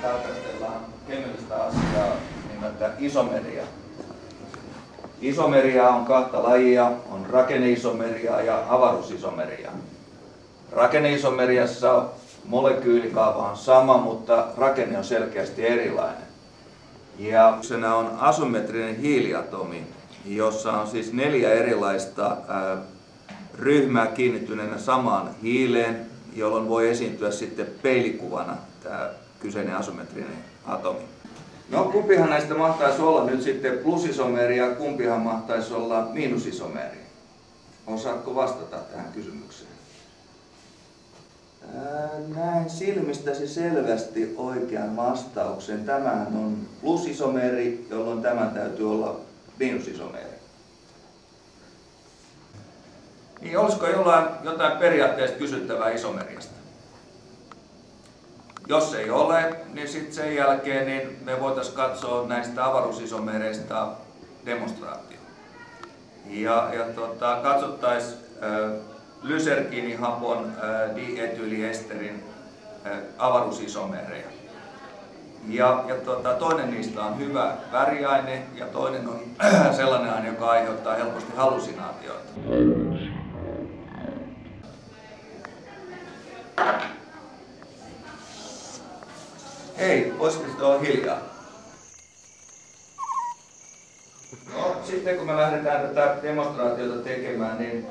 tarkastellaan kemiallista asiaa nimeltä isomeria. Isomeria on kahta lajia, on rakenneisomeria ja avaruusisomeria. Rakenneisomeriassa molekyylikaava on sama, mutta rakenne on selkeästi erilainen. Ja senä on asymmetrinen hiiliatomi, jossa on siis 4 erilaista ryhmää kiinnittyneenä samaan hiileen, jolloin voi esiintyä sitten peilikuvana tämä kyseinen asymmetrinen atomi. No kumpihan näistä mahtaisi olla nyt sitten plusisomeri ja kumpihan mahtaisi olla miinusisomeri? Osaatko vastata tähän kysymykseen? Näin silmistäsi selvästi oikean vastauksen. Tämähän on plusisomeri, jolloin tämän täytyy olla miinusisomeri. Niin, olisiko jotain periaatteesta kysyttävää isomeriasta? Jos ei ole, niin sitten sen jälkeen niin me voitaisiin katsoa näistä avaruusisomereista demonstraatio. Katsottaisiin lysergiinihapon dietyyliesterin avaruusisomereja. Toinen niistä on hyvä väriaine ja toinen on sellainen aine, joka aiheuttaa helposti hallusinaatioita. Hei, voisitko olla hiljaa? No, sitten kun me lähdetään tätä demonstraatiota tekemään, niin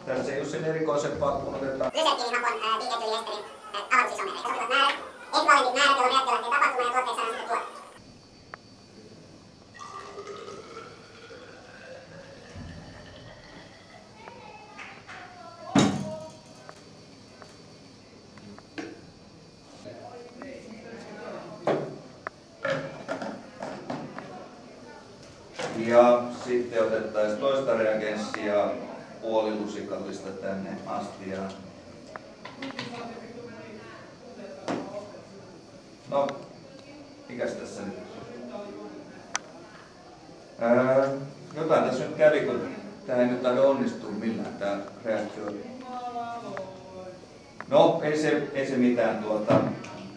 tässä ei ole sen erikoisempaa, kun otetaan lysergiinihapon dietyyliesterin avaruusisomereita. Sopivat määrät, ekvivalentit määrät, jolloin reaktiolaitteen tapahtuma ja tuotteet saadaan sitten tuote. Ja sitten otettaisiin toista reagenssia puolilusikallista tänne astiaan. No, mikäs tässä nyt? Jotain tässä nyt kävi, kun tää ei nyt aina onnistu millään tää reaktio. No, ei se mitään.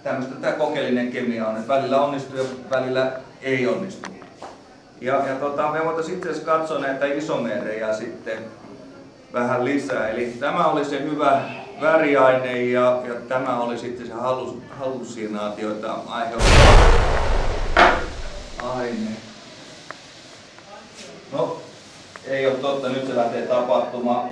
Tämmöistä tää kokeellinen kemia on, että välillä onnistuu ja välillä ei onnistu. Me voitaisiin itse asiassa katsoa näitä isomereja sitten vähän lisää. Eli tämä oli se hyvä väriaine ja tämä oli sitten se hallusinaatioita aiheuttava aine. No, ei ole totta, nyt se lähtee tapahtumaan.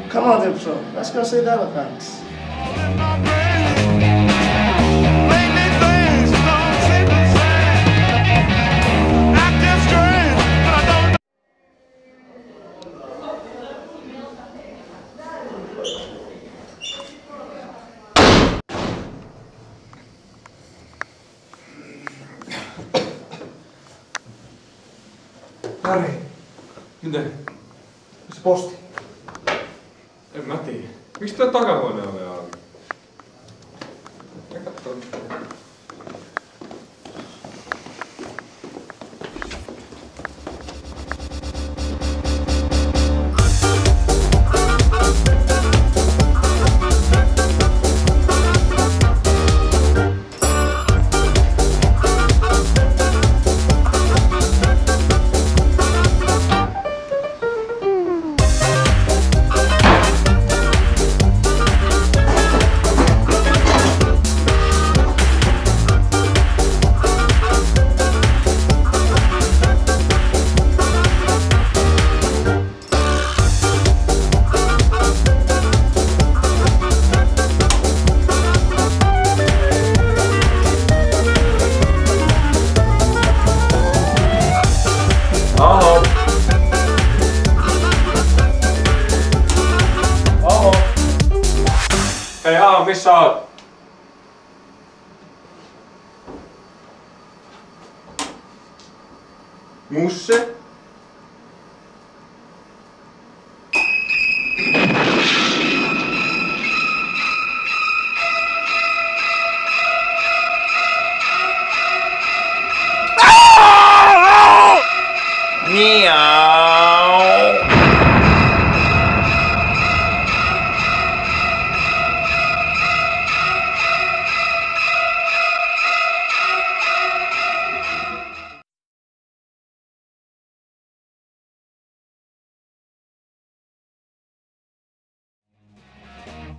Come on then, bro. Let's go see the elephants. Harri, mitä? Se posti. En mä tiedä. Miksi tää takahuone on auki? Mä katson. missä oot? Musse?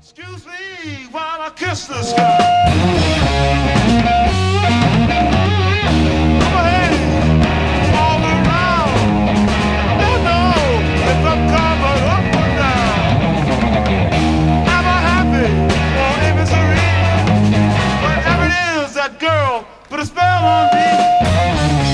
Excuse me while I kiss the sky. Go ahead, all around. Don't know if I'm covered up or down. Am I happy or in misery? Whatever it is, that girl put a spell on me.